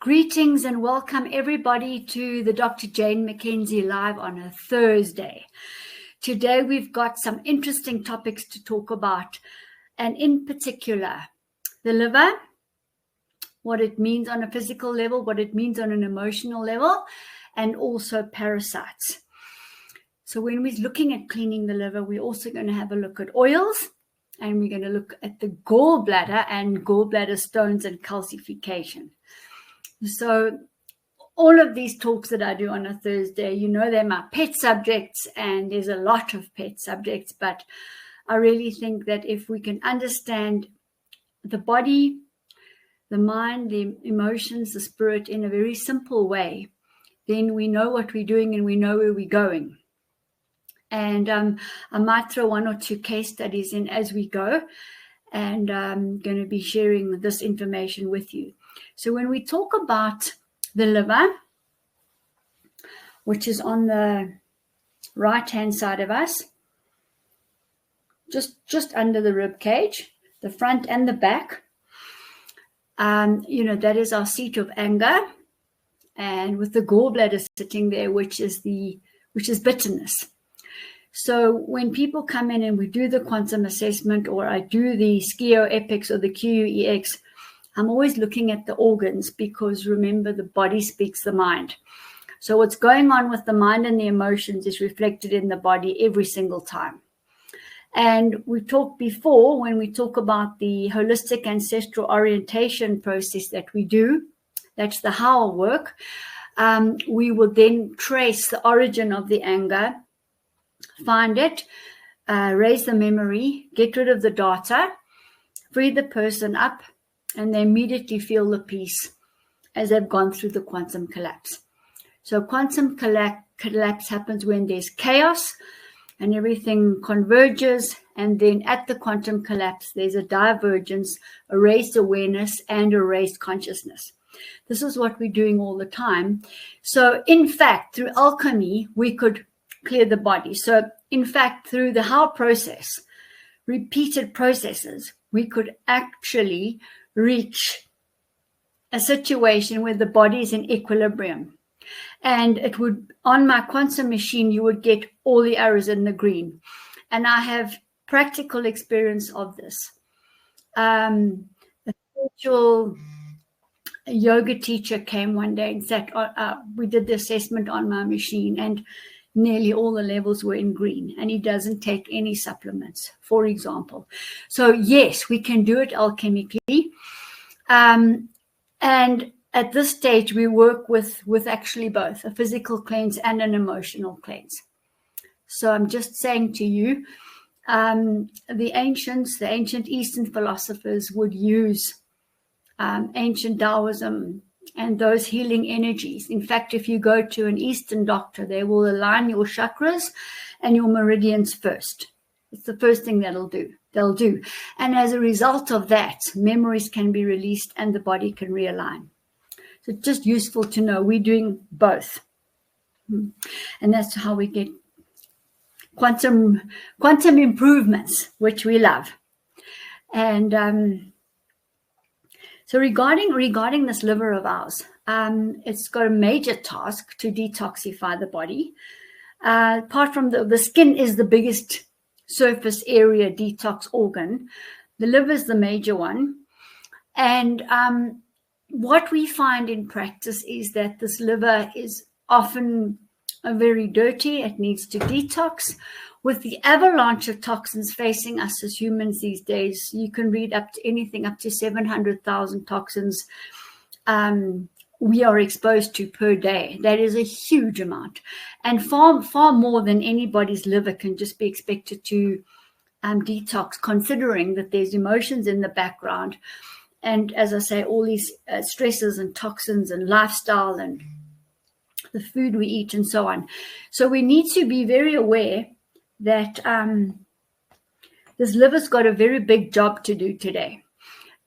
Greetings and welcome everybody to the Dr. Jane Mackenzie live on a Thursday. Today we've got some interesting topics to talk about, and in particular, the liver, what it means on a physical level, what it means on an emotional level, and also parasites. So when we're looking at cleaning the liver, we're also going to have a look at oils, and we're going to look at the gallbladder and gallbladder stones and calcification. So all of these talks that I do on a Thursday, you know, they're my pet subjects, and there's a lot of pet subjects, but I really think that if we can understand the body, the mind, the emotions, the spirit in a very simple way, then we know what we're doing and we know where we're going. And I might throw one or two case studies in as we go, and I'm going to be sharing this information with you. So when we talk about the liver, which is on the right-hand side of us, just under the rib cage, the front and the back, that is our seat of anger, and with the gallbladder sitting there, which is bitterness. So when people come in and we do the quantum assessment, or I do the SCIO-EPICS or the QUEX, I'm always looking at the organs, because remember, the body speaks the mind. So what's going on with the mind and the emotions is reflected in the body every single time. And we talked before, when we talk about the holistic ancestral orientation process that we do, that's the how work, we will then trace the origin of the anger, find it, raise the memory, get rid of the data, free the person up, and they immediately feel the peace as they've gone through the quantum collapse. So quantum collapse happens when there's chaos and everything converges, and then at the quantum collapse, there's a divergence, a raised awareness, and a raised consciousness. This is what we're doing all the time. So in fact, through alchemy, we could clear the body. So in fact, through the how process, repeated processes, we could actually reach a situation where the body is in equilibrium. And it would, on my quantum machine, you would get all the arrows in the green. And I have practical experience of this. A spiritual yoga teacher came one day and said, we did the assessment on my machine, and nearly all the levels were in green, and he doesn't take any supplements, for example. So yes, we can do it alchemically. And at this stage, we work with actually both a physical cleanse and an emotional cleanse. So I'm just saying to you, the ancient Eastern philosophers would use ancient Taoism and those healing energies. In fact, if you go to an Eastern doctor, they will align your chakras and your meridians first. It's the first thing they'll do. And as a result of that, memories can be released and the body can realign. So it's just useful to know we're doing both. And that's how we get quantum improvements, which we love. And so regarding this liver of ours, it's got a major task to detoxify the body. Apart from the skin is the biggest surface area detox organ, the liver is the major one. And what we find in practice is that this liver is often very dirty. It needs to detox. With the avalanche of toxins facing us as humans these days, you can read anything up to 700,000 toxins we are exposed to per day. That is a huge amount, and far more than anybody's liver can just be expected to detox, considering that there's emotions in the background. And as I say, all these stresses and toxins and lifestyle and the food we eat and so on. So we need to be very aware that this liver's got a very big job to do today.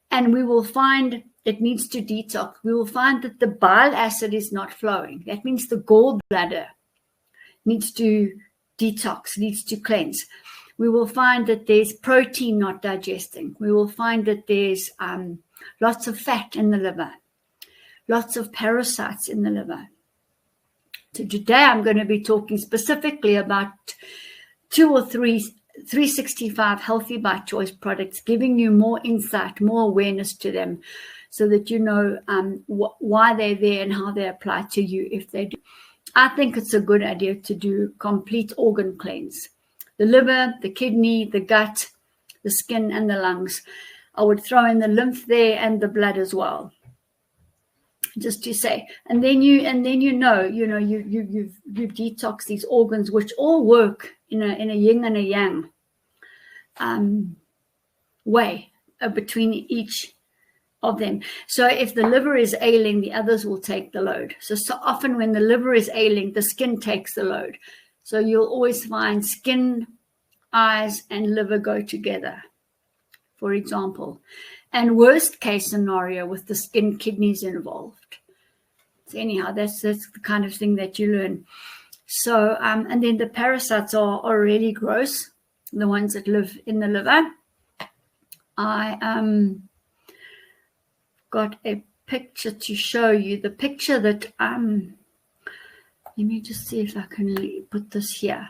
And we will find it needs to detox. We will find that the bile acid is not flowing. That means the gallbladder needs to detox, needs to cleanse. We will find that there's protein not digesting. We will find that there's lots of fat in the liver. lots of parasites in the liver. So today I'm going to be talking specifically about 2 or 3 365 Healthy by Choice products, giving you more insight, more awareness to them, so that you know why they're there and how they apply to you if they do. I think it's a good idea to do complete organ cleanse. The liver, the kidney, the gut, the skin, and the lungs. I would throw in the lymph there and the blood as well, just to say. And then you know you've detoxed these organs, which all work in a yin and a yang way between each of them. So if the liver is ailing, the others will take the load. So often when the liver is ailing, the skin takes the load. So you'll always find skin, eyes, and liver go together, for example. And worst case scenario with the skin, kidneys involved. So anyhow, that's the kind of thing that you learn. So and then the parasites are really gross, the ones that live in the liver. I got a picture to show you. The picture that let me just see if I can put this here.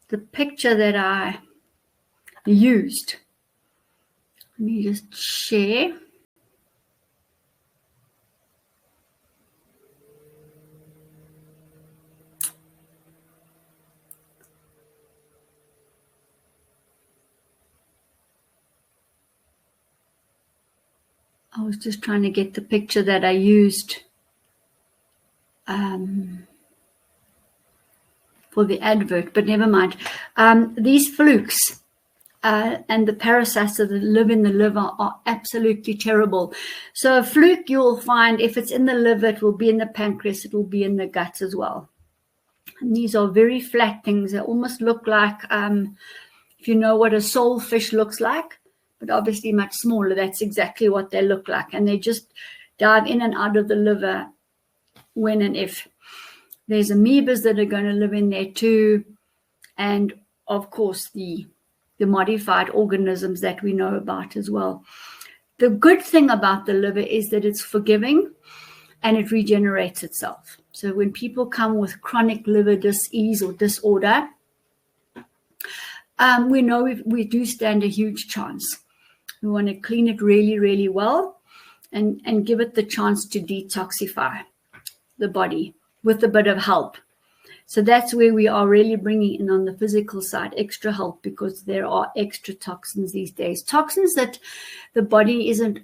The picture that I used. Let me just share. I was just trying to get the picture that I used for the advert, but never mind. These flukes and the parasites that live in the liver are absolutely terrible. So a fluke, you'll find if it's in the liver, it will be in the pancreas, it will be in the gut as well. And these are very flat things. They almost look like, if you know what a soulfish looks like, but obviously much smaller, that's exactly what they look like. And they just dive in and out of the liver when and if. There's amoebas that are going to live in there too. And of course, the modified organisms that we know about as well. The good thing about the liver is that it's forgiving and it regenerates itself. So when people come with chronic liver disease or disorder, we know we do stand a huge chance. We want to clean it really, really well and give it the chance to detoxify the body with a bit of help. So that's where we are really bringing in on the physical side extra help, because there are extra toxins these days. Toxins that the body isn't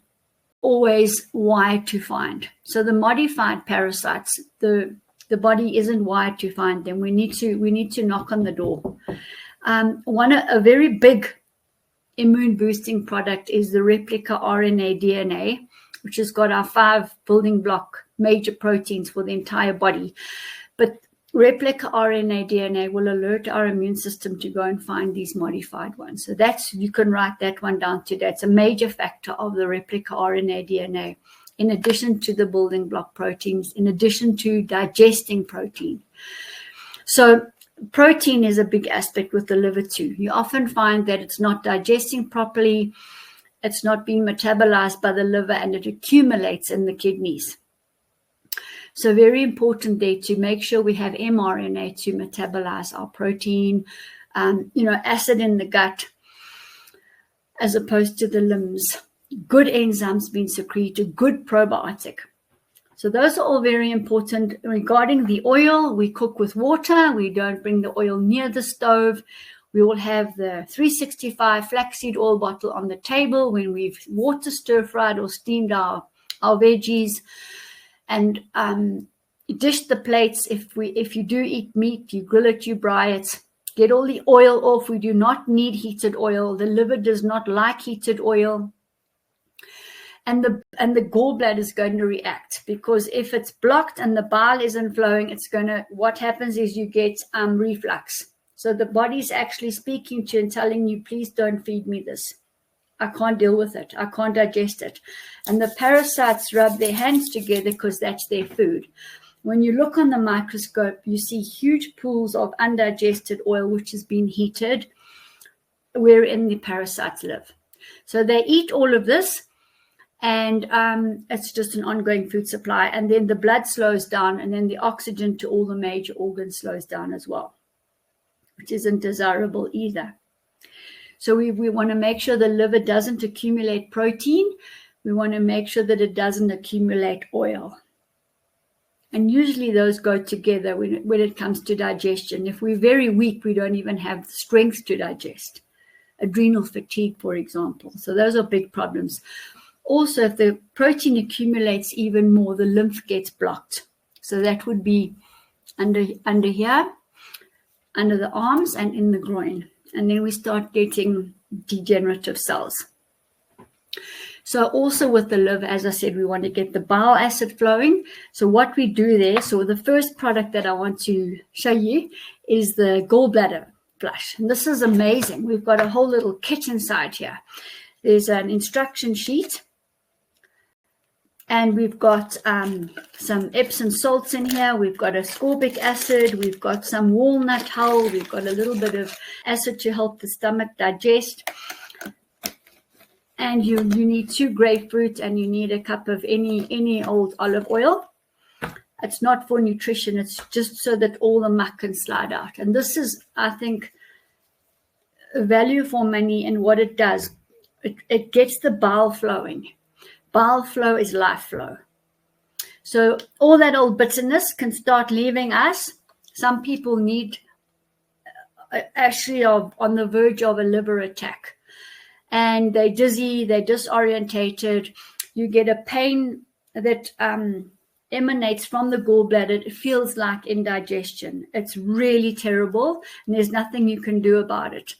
always wired to find. So the modified parasites, the body isn't wired to find them. We need to knock on the door. A very big immune boosting product is the replica RNA DNA, which has got our 5 building block major proteins for the entire body. But replica RNA DNA will alert our immune system to go and find these modified ones. So you can write that one down today. It's a major factor of the replica RNA DNA, in addition to the building block proteins, in addition to digesting protein. So protein is a big aspect with the liver too. You often find that it's not digesting properly, it's not being metabolized by the liver, and it accumulates in the kidneys. So very important there to make sure we have mRNA to metabolize our protein, acid in the gut as opposed to the limbs, good enzymes being secreted, good probiotic. So those are all very important. Regarding the oil, we cook with water. We don't bring the oil near the stove. We will have the 365 flaxseed oil bottle on the table when we've water stir-fried or steamed our veggies. And dish the plates. If you do eat meat, you grill it, you brine it. Get all the oil off. We do not need heated oil. The liver does not like heated oil. And the gallbladder is going to react, because if it's blocked and the bile isn't flowing, what happens is you get reflux. So the body's actually speaking to you and telling you, please don't feed me this. I can't deal with it. I can't digest it. And the parasites rub their hands together because that's their food. When you look on the microscope, you see huge pools of undigested oil, which has been heated, wherein the parasites live. So they eat all of this, And it's just an ongoing food supply. And then the blood slows down, and then the oxygen to all the major organs slows down as well, which isn't desirable either. So we want to make sure the liver doesn't accumulate protein. We want to make sure that it doesn't accumulate oil. And usually those go together when it comes to digestion. If we're very weak, we don't even have the strength to digest. Adrenal fatigue, for example. So those are big problems. Also, if the protein accumulates even more, the lymph gets blocked. So that would be under here, under the arms and in the groin. And then we start getting degenerative cells. So also with the liver, as I said, we want to get the bile acid flowing. So what we do there, so the first product that I want to show you is the gallbladder flush. And this is amazing. We've got a whole little kit inside here. There's an instruction sheet. And we've got some Epsom salts in here. We've got ascorbic acid. We've got some walnut hull. We've got a little bit of acid to help the stomach digest. And you need 2 grapefruit, and you need a cup of any old olive oil. It's not for nutrition. It's just so that all the muck can slide out. And this is, I think, a value for money in what it does. It gets the bile flowing. Bile flow is life flow. So all that old bitterness can start leaving us. Some people need, actually are on the verge of a liver attack. And they're dizzy, they're disorientated. You get a pain that emanates from the gallbladder. It feels like indigestion. It's really terrible, and there's nothing you can do about it.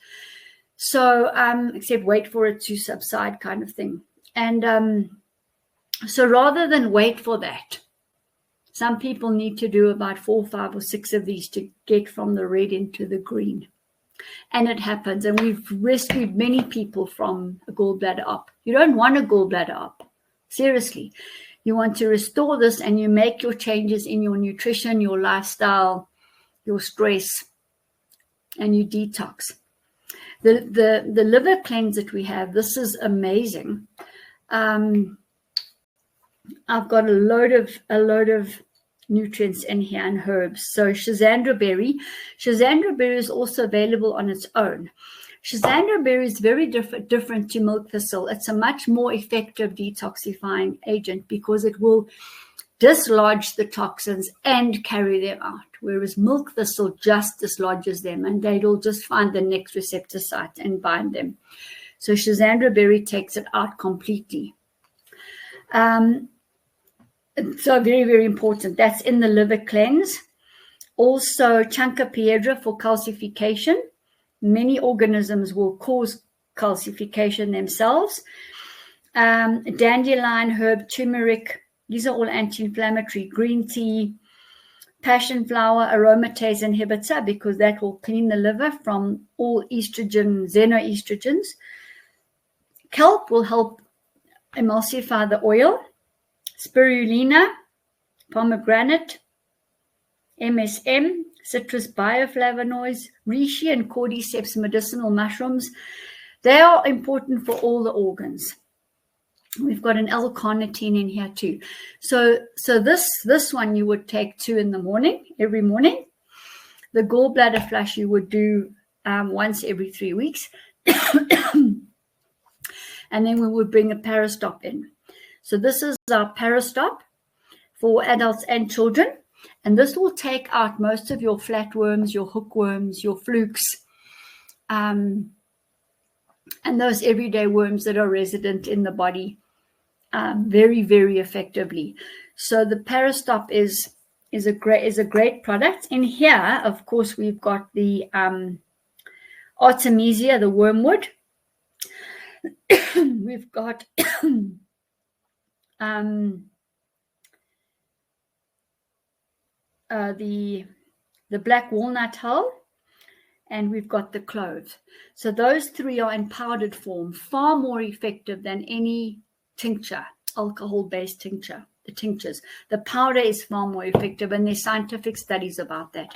So except wait for it to subside kind of thing. And so rather than wait for that, some people need to do about 4, 5, or 6 of these to get from the red into the green. And it happens. And we've rescued many people from a gallbladder op. You don't want a gallbladder op. Seriously. You want to restore this, and you make your changes in your nutrition, your lifestyle, your stress, and you detox. The liver cleanse that we have, this is amazing. I've got a load of nutrients in here and herbs. So Schisandra berry is also available on its own. Schisandra berry is very different to milk thistle. It's a much more effective detoxifying agent because it will dislodge the toxins and carry them out, whereas milk thistle just dislodges them, and they'll just find the next receptor site and bind them. So Schisandra berry takes it out completely. So very, very important. That's in the liver cleanse. Also, Chanca-Piedra for calcification. Many organisms will cause calcification themselves. Dandelion, herb, turmeric. These are all anti-inflammatory. Green tea, passion flower, aromatase inhibitor, because that will clean the liver from all estrogen, xenoestrogens. Kelp will help emulsify the oil. Spirulina, pomegranate, MSM, citrus bioflavonoids, reishi and cordyceps medicinal mushrooms. They are important for all the organs. We've got an L-carnitine in here too. So this one you would take 2 in the morning, every morning. The gallbladder flush you would do once every 3 weeks. And then we would bring a Parastop in. So this is our Parastop for adults and children. And this will take out most of your flatworms, your hookworms, your flukes, and those everyday worms that are resident in the body very, very effectively. So the Parastop is a great product. In here, of course, we've got the Artemisia, the wormwood. We've got the black walnut hull, and we've got the clove. So those 3 are in powdered form, far more effective than any tincture, alcohol-based tincture, the tinctures. The powder is far more effective, and there's scientific studies about that.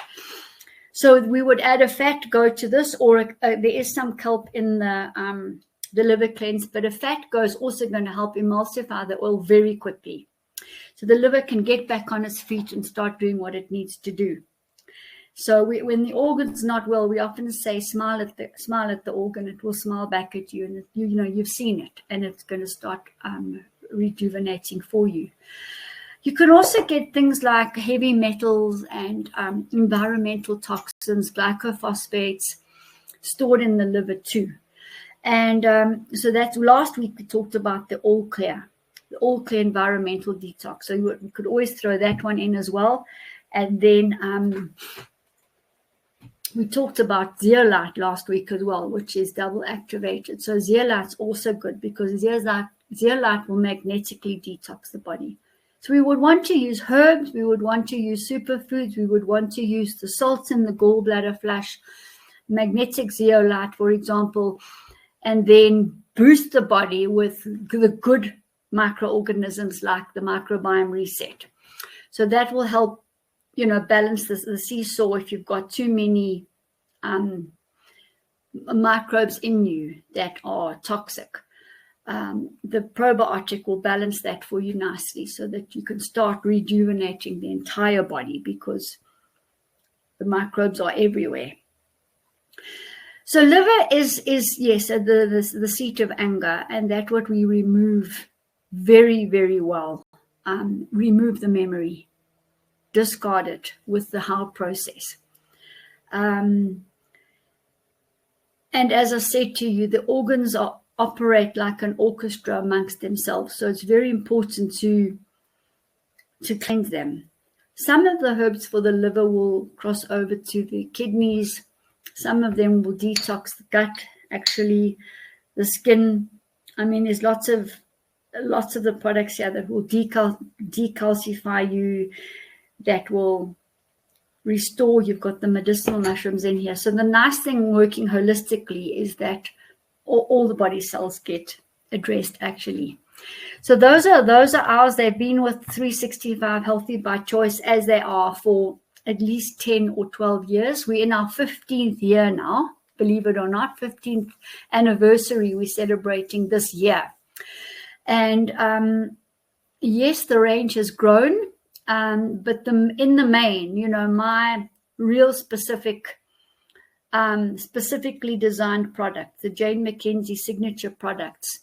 So we would add a fat, go to this, or there is some kelp in the the liver cleanse, but a fat go is also going to help emulsify the oil very quickly. So the liver can get back on its feet and start doing what it needs to do. So when the organ's not well, we often say, smile at the organ, it will smile back at you, and you've seen it, and it's going to start rejuvenating for you. You can also get things like heavy metals and environmental toxins, glycophosphates, stored in the liver too. And so that's last week we talked about the all clear environmental detox. So you could always throw that one in as well. And then we talked about zeolite last week as well, which is double activated. So zeolite's also good because zeolite will magnetically detox the body. So we would want to use herbs, we would want to use superfoods, we would want to use the salts in the gallbladder flush, magnetic zeolite, for example, and then boost the body with the good microorganisms like the microbiome reset. So that will help, balance the seesaw if you've got too many microbes in you that are toxic. The probiotic will balance that for you nicely so that you can start rejuvenating the entire body because the microbes are everywhere. So liver is yes, the seat of anger, and that's what we remove very, very well. Remove the memory, discard it with the Gall process. And as I said to you, the organs operate like an orchestra amongst themselves. So it's very important to cleanse them. Some of the herbs for the liver will cross over to the kidneys. Some of them will detox the gut, actually, the skin. I mean, there's lots of the products here that will decalcify you, that will restore. You've got the medicinal mushrooms in here. So the nice thing working holistically is that all the body cells get addressed, actually. So those are ours. They've been with 365 Healthy by Choice as they are for at least 10 or 12 years. We're in our 15th year now, believe it or not, 15th anniversary we're celebrating this year. And yes, the range has grown, but in the main, my real specifically designed product, the Jane Mackenzie signature products,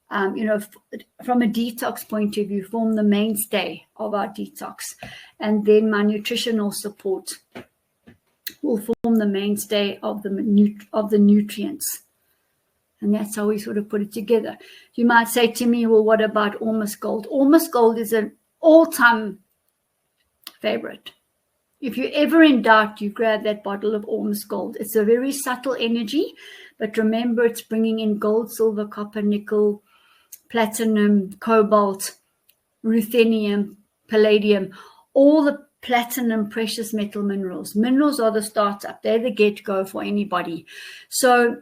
from a detox point of view, form the mainstay of our detox. And then my nutritional support will form the mainstay of the nutrients. And that's how we sort of put it together. You might say to me, well, what about Almost Gold? Almost Gold is an all-time favorite. If you're ever in doubt, you grab that bottle of Almost Gold. It's a very subtle energy, but remember, it's bringing in gold, silver, copper, nickel, platinum, cobalt, ruthenium, palladium, all the platinum precious metal minerals. Minerals are the startup. They're the get-go for anybody. So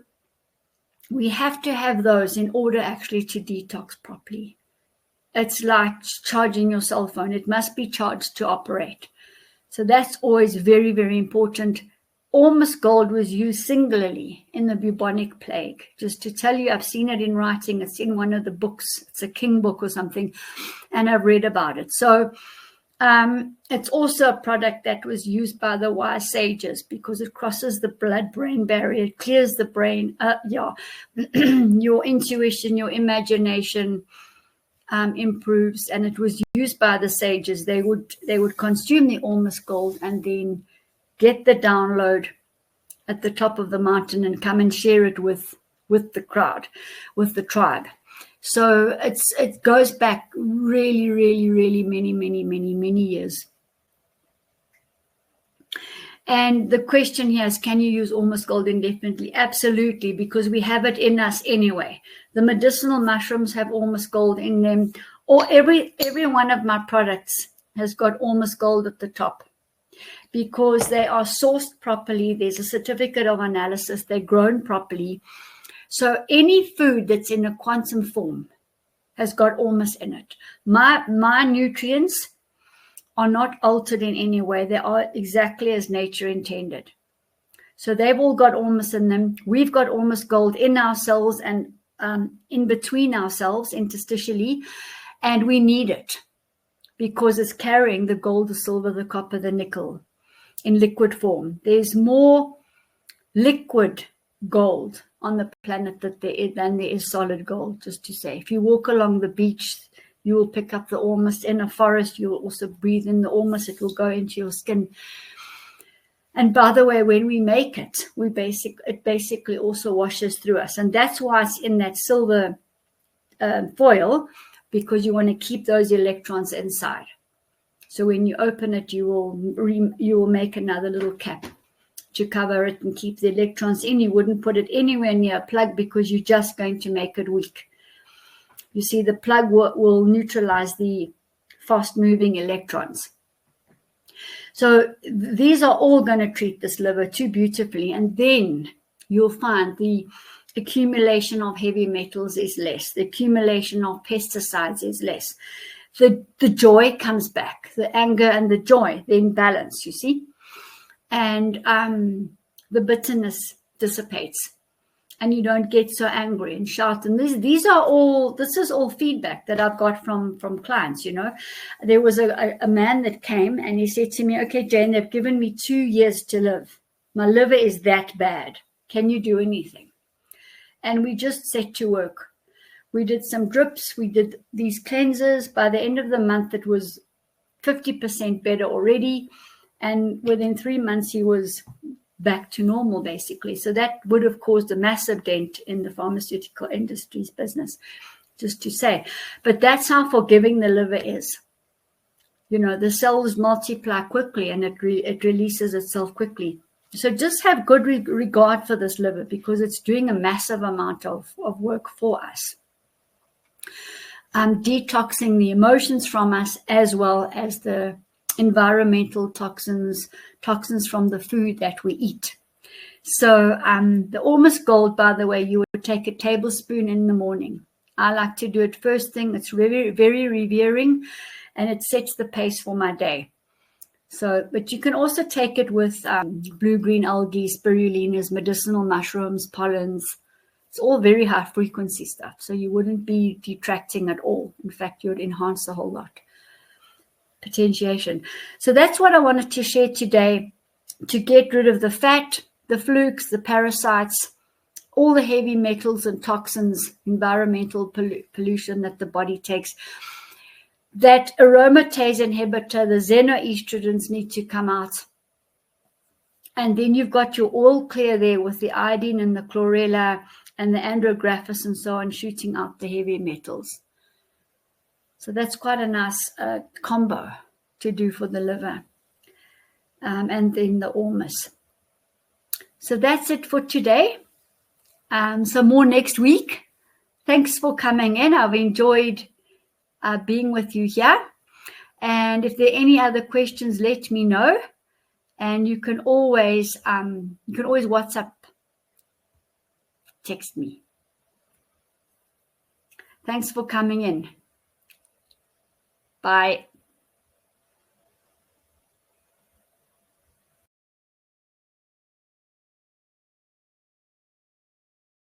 we have to have those in order actually to detox properly. It's like charging your cell phone. It must be charged to operate. So that's always very, very important. Almost Gold was used singularly in the bubonic plague. Just to tell you, I've seen it in writing. It's in one of the books. It's a King book or something, and I've read about it. So it's also a product that was used by the wise sages because it crosses the blood-brain barrier. It clears the brain. Your intuition, your imagination improves, and it was used by the sages. They would consume the Almost Gold and then get the download at the top of the mountain and come and share it with the crowd, with the tribe. So it goes back really, really, really many years. And the question here is, can you use Almost Gold indefinitely? Absolutely, because we have it in us anyway. The medicinal mushrooms have Almost Gold in them, or every one of my products has got Almost Gold at the top because they are sourced properly. There's a certificate of analysis. They're grown properly. So any food that's in a quantum form has got Almost in it. My nutrients are not altered in any way. They are exactly as nature intended. So they've all got Almost in them. We've got Almost Gold in our cells, and in between ourselves interstitially, and we need it because it's carrying the gold, the silver, the copper, the nickel in liquid form. There's more liquid gold on the planet than there is solid gold, just to say. If you walk along the beach, you will pick up the ormus. In a forest, you will also breathe in the ormus. It will go into your skin. And by the way, when we make it, it basically also washes through us. And that's why it's in that silver foil, because you want to keep those electrons inside. So when you open it, you will make another little cap to cover it and keep the electrons in. You wouldn't put it anywhere near a plug because you're just going to make it weak. You see, the plug will neutralize the fast-moving electrons. So these are all going to treat this liver too beautifully. And then you'll find the accumulation of heavy metals is less. The accumulation of pesticides is less. The joy comes back. The anger and the joy then balance, you see. And the bitterness dissipates. And you don't get so angry and shout. And this is all feedback that I've got from clients, you know. There was a man that came and he said to me, okay, Jane, they've given me 2 years to live. My liver is that bad. Can you do anything? And we just set to work. We did some drips. We did these cleansers. By the end of the month, it was 50% better already. And within 3 months, he was back to normal, basically. So that would have caused a massive dent in the pharmaceutical industry's business, just to say. But that's how forgiving the liver is. You know, the cells multiply quickly and it releases itself quickly. So just have good regard for this liver, because it's doing a massive amount of work for us. Detoxing the emotions from us, as well as the environmental toxins from the food that we eat. So the ormus gold, by the way, you would take a tablespoon in the morning. I like to do it first thing. It's very, very revering, and it sets the pace for my day. So, but you can also take it with blue-green algae, spirulinas, medicinal mushrooms, pollens. It's all very high frequency stuff. So you wouldn't be detracting at all. In fact, you would enhance a whole lot. Potentiation. So that's what I wanted to share today, to get rid of the fat, the flukes, the parasites, all the heavy metals and toxins, environmental pollution that the body takes. That aromatase inhibitor, the xenoestrogens, need to come out. And then you've got your all clear there with the iodine and the chlorella and the andrographis and so on, shooting out the heavy metals. So that's quite a nice combo to do for the liver. And then the ormus. So that's it for today. Some more next week. Thanks for coming in. I've enjoyed being with you here. And if there are any other questions, let me know. And you can always WhatsApp, text me. Thanks for coming in. Bye.